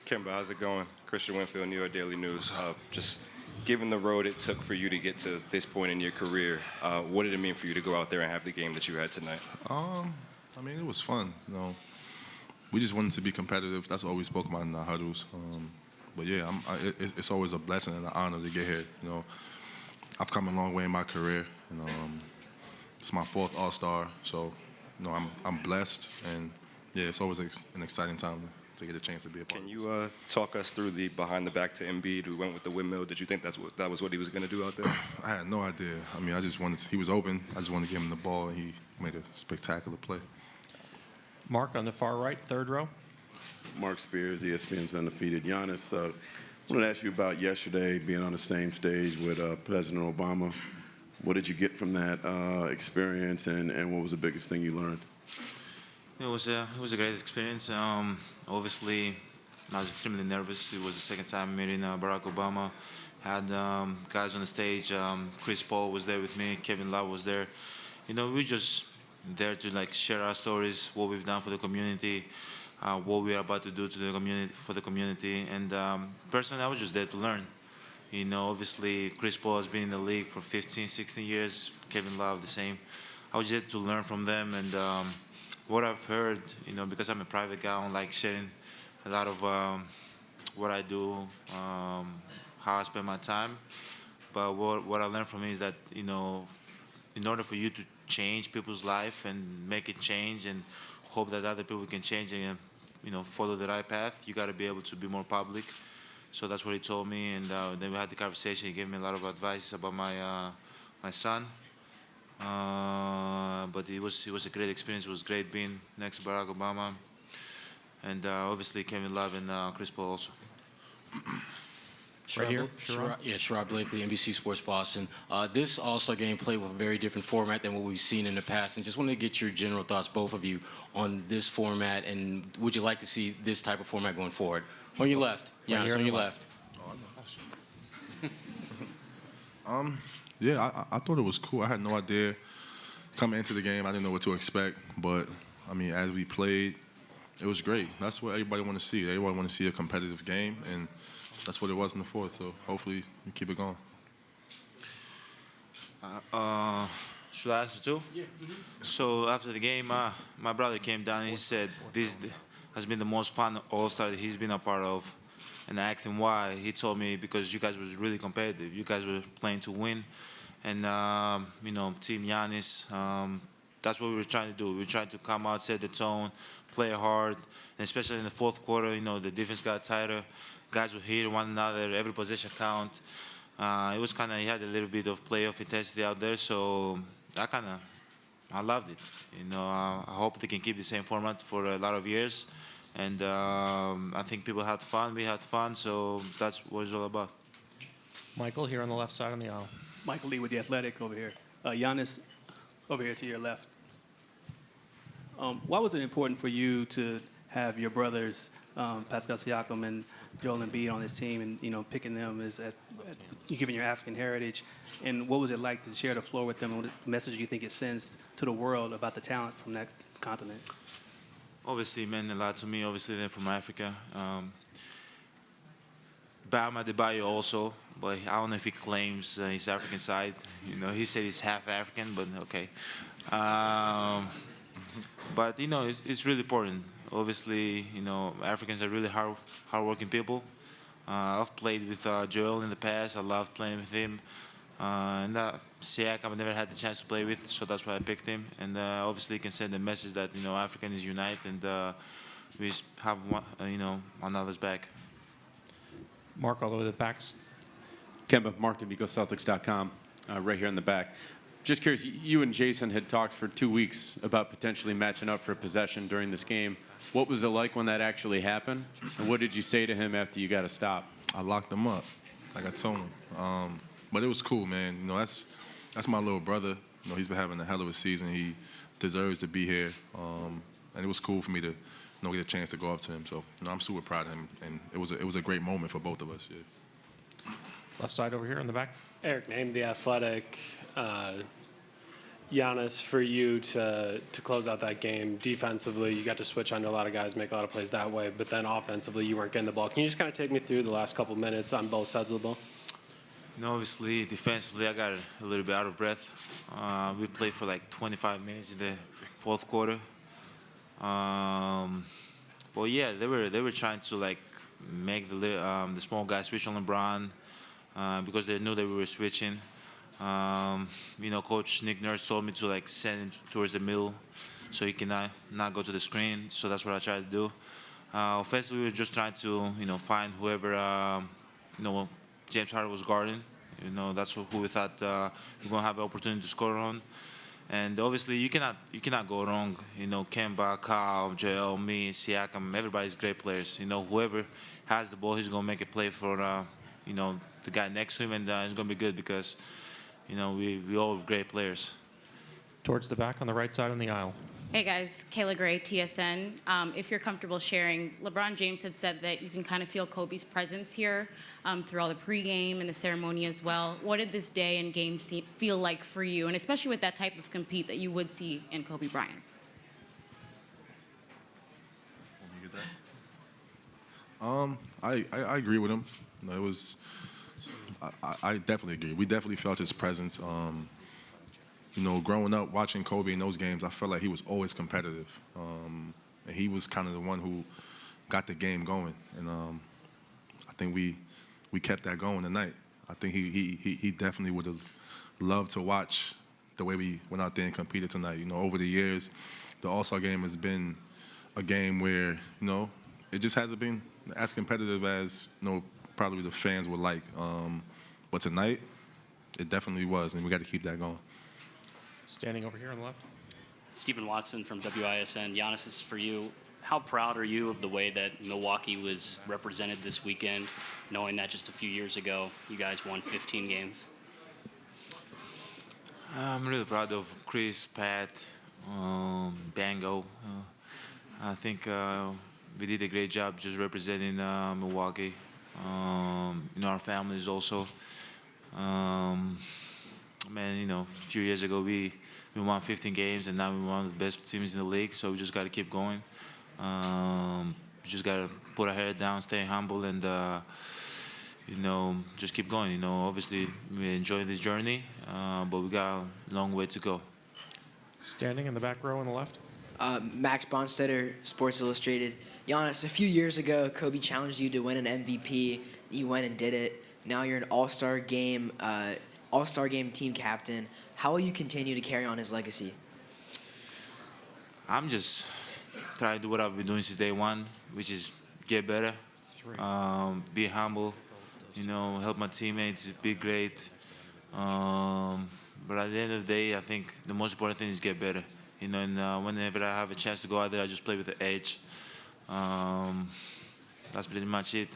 Kemba, how's it going? Christian Winfield, New York Daily News. Just given the road it took for you to get to this point in your career, what did it mean for you to go out there and have the game that you had tonight? I mean, it was fun. We just wanted to be competitive. That's all we spoke about in the huddles. But yeah, it's always a blessing and an honor to get here. I've come a long way in my career. It's my 4th All-Star, so I'm blessed, and yeah, it's always an exciting time to get a chance to be a part of it. Can you talk us through the behind the back to Embiid, who went with the windmill? Did you think that was what he was going to do out there? I had no idea. I mean, he was open. I just wanted to give him the ball, and he made a spectacular play. Mark on the far right, 3rd row. Mark Spears, ESPN's Undefeated. Giannis, I wanted to ask you about yesterday being on the same stage with President Obama. What did you get from that experience, and what was the biggest thing you learned? It was a great experience. Obviously, I was extremely nervous. It was the 2nd time meeting Barack Obama. Had guys on the stage. Chris Paul was there with me. Kevin Love was there. We were just there to share our stories, what we've done for the community, what we are about to do to the community for the community. And personally, I was just there to learn. Obviously, Chris Paul has been in the league for 15, 16 years. Kevin Love, the same. I was there to learn from them, and what I've heard, because I'm a private guy, I don't like sharing a lot of what I do, how I spend my time. But what I learned from him is that, in order for you to change people's life and make it change and hope that other people can change and, follow the right path, you got to be able to be more public. So that's what he told me, and then we had the conversation. He gave me a lot of advice about my son. But it was a great experience. It was great being next to Barack Obama, and obviously Kevin Love and Chris Paul also. Right here, Sherrod Blakely, NBC Sports Boston. This All-Star game played with a very different format than what we've seen in the past, and just wanted to get your general thoughts, both of you, on this format, and would you like to see this type of format going forward? On your left, Giannis, on your left. Yeah, I thought it was cool. I had no idea. Coming into the game, I didn't know what to expect, but, I mean, as we played, it was great. That's what everybody want to see. Everybody want to see a competitive game, and that's what it was in the 4th, so hopefully we keep it going. Should I answer too? Yeah. So after the game, my brother came down and he said this has been the most fun All-Star that he's been a part of. And I asked him why. He told me because you guys was really competitive. You guys were playing to win. And, Team Giannis, that's what we were trying to do. We were trying to come out, set the tone, play hard. And especially in the 4th quarter, the defense got tighter. Guys would hit one another, every possession count. It was he had a little bit of playoff intensity out there, so I loved it. I hope they can keep the same format for a lot of years. And I think people had fun, we had fun, so that's what it's all about. Michael, here on the left side on the aisle. Michael Lee with The Athletic over here. Giannis, over here to your left. Why was it important for you to have your brothers, Pascal Siakam and Joel Embiid, on this team, and picking them given your African heritage? And what was it like to share the floor with them, and what message do you think it sends to the world about the talent from that continent? Obviously, it meant a lot to me. Obviously, they're from Africa. Bam Adebayo also, but I don't know if he claims his African side. He said he's half African, but okay. But it's really important. Obviously, Africans are really hardworking people. I've played with Joel in the past. I loved playing with him. And Siakam I never had the chance to play with, so that's why I picked him. And obviously, you can send the message that Africans unite, and we have one another's back. Mark, all the way to the backs. Kemba, Mark, Celtics.com, right here in the back. Just curious, you and Jason had talked for 2 weeks about potentially matching up for a possession during this game. What was it like when that actually happened? And what did you say to him after you got a stop? I locked him up, like I told him. But it was cool, man. That's my little brother. He's been having a hell of a season. He deserves to be here. And it was cool for me to get a chance to go up to him. So I'm super proud of him, and it was a great moment for both of us. Yeah. Left side over here in the back. Eric Name, The Athletic. Giannis, for you to close out that game defensively, you got to switch onto a lot of guys, make a lot of plays that way, but then offensively, you weren't getting the ball. Can you just kind of take me through the last couple minutes on both sides of the ball? Obviously, defensively, I got a little bit out of breath. We played for like 25 minutes in the fourth quarter. But yeah, they were trying to like make the small guys switch on LeBron because they knew that we were switching. Coach Nick Nurse told me to like send him towards the middle so he can not go to the screen. So that's what I tried to do. Offensively, we were just trying to find whoever James Harden was guarding. That's who we thought we were gonna have an opportunity to score on. And obviously, you cannot go wrong. Kemba, Kyle, Joel, me, Siakam, everybody's great players. Whoever has the ball, he's gonna make a play for the guy next to him, and it's gonna be good because we all have great players. Towards the back on the right side on the aisle. Hey guys, Kayla Gray, TSN. If you're comfortable sharing, LeBron James had said that you can kind of feel Kobe's presence here through all the pregame and the ceremony as well. What did this day and game feel like for you, and especially with that type of compete that you would see in Kobe Bryant? I agree with him. It was. I definitely agree. We definitely felt his presence. Growing up watching Kobe in those games, I felt like he was always competitive. And he was kind of the one who got the game going. And I think we kept that going tonight. I think he definitely would have loved to watch the way we went out there and competed tonight. Over the years, the All-Star game has been a game where, it just hasn't been as competitive as, probably the fans would like. But tonight, it definitely was, and we got to keep that going. Standing over here on the left. Stephen Watson from WISN. Giannis, this is for you. How proud are you of the way that Milwaukee was represented this weekend, knowing that just a few years ago you guys won 15 games? I'm really proud of Chris, Pat, Bango. I think we did a great job just representing Milwaukee. Our families also. A few years ago we won 15 games, and now we're one of the best teams in the league. So we just got to keep going. We just got to put our head down, stay humble, and just keep going. Obviously we enjoy this journey, but we got a long way to go. Standing in the back row on the left. Max Bonstetter, Sports Illustrated. Giannis, a few years ago, Kobe challenged you to win an MVP. You went and did it. Now you're an All-Star game team captain. How will you continue to carry on his legacy? I'm just trying to do what I've been doing since day one, which is get better, be humble, help my teammates, be great. But at the end of the day, I think the most important thing is get better. And whenever I have a chance to go out there, I just play with the edge. That's pretty much it.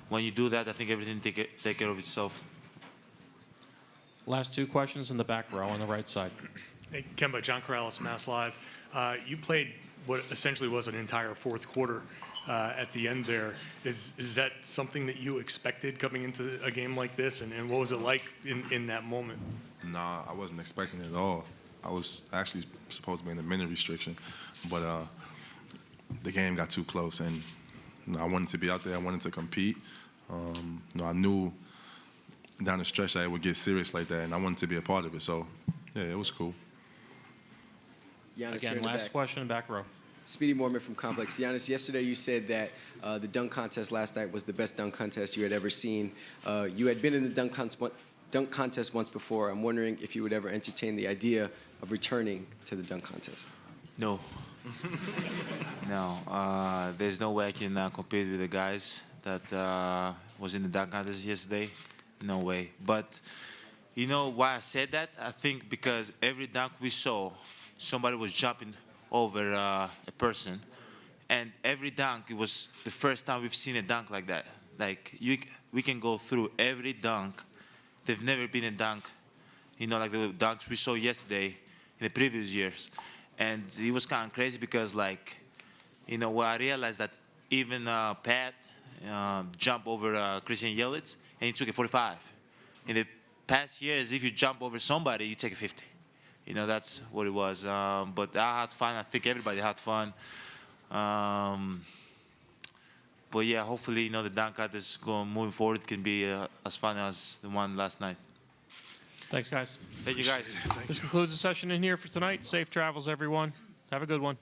When you do that, I think everything take care of itself. Last two questions in the back row on the right side. Hey, Kemba, John Corrales, Mass Live. You played what essentially was an entire fourth quarter at the end there. Is that something that you expected coming into a game like this? And what was it like in that moment? Nah, I wasn't expecting it at all. I was actually supposed to be in a minute restriction, but the game got too close, and I wanted to be out there. I wanted to compete. I knew down the stretch that it would get serious like that, and I wanted to be a part of it. So, yeah, it was cool. Giannis, Again, last question, back row. Speedy Mormon from Complex. Giannis, yesterday you said that the dunk contest last night was the best dunk contest you had ever seen. You had been in the dunk contest once before. I'm wondering if you would ever entertain the idea of returning to the dunk contest. No. No. There's no way I can compete with the guys that was in the dunk contest yesterday. No way. But you know why I said that? I think because every dunk we saw, somebody was jumping over a person. And every dunk, it was the first time we've seen a dunk like that. Like, we can go through every dunk. They've never been a dunk, like the dunks we saw yesterday in the previous years. And it was kind of crazy because, where I realized that even Pat jumped over Christian Yelich, and he took a 45. In the past years, if you jump over somebody, you take a 50. that's what it was. But I had fun. I think everybody had fun. But yeah, hopefully, the dunk contest moving forward can be as fun as the one last night. Thanks, guys. Thank you, guys. This concludes the session in here for tonight. Safe travels, everyone. Have a good one.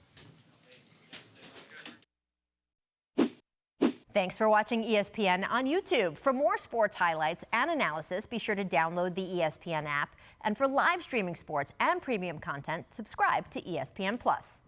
Thanks for watching ESPN on YouTube. For more sports highlights and analysis, be sure to download the ESPN app. And for live streaming sports and premium content, subscribe to ESPN+.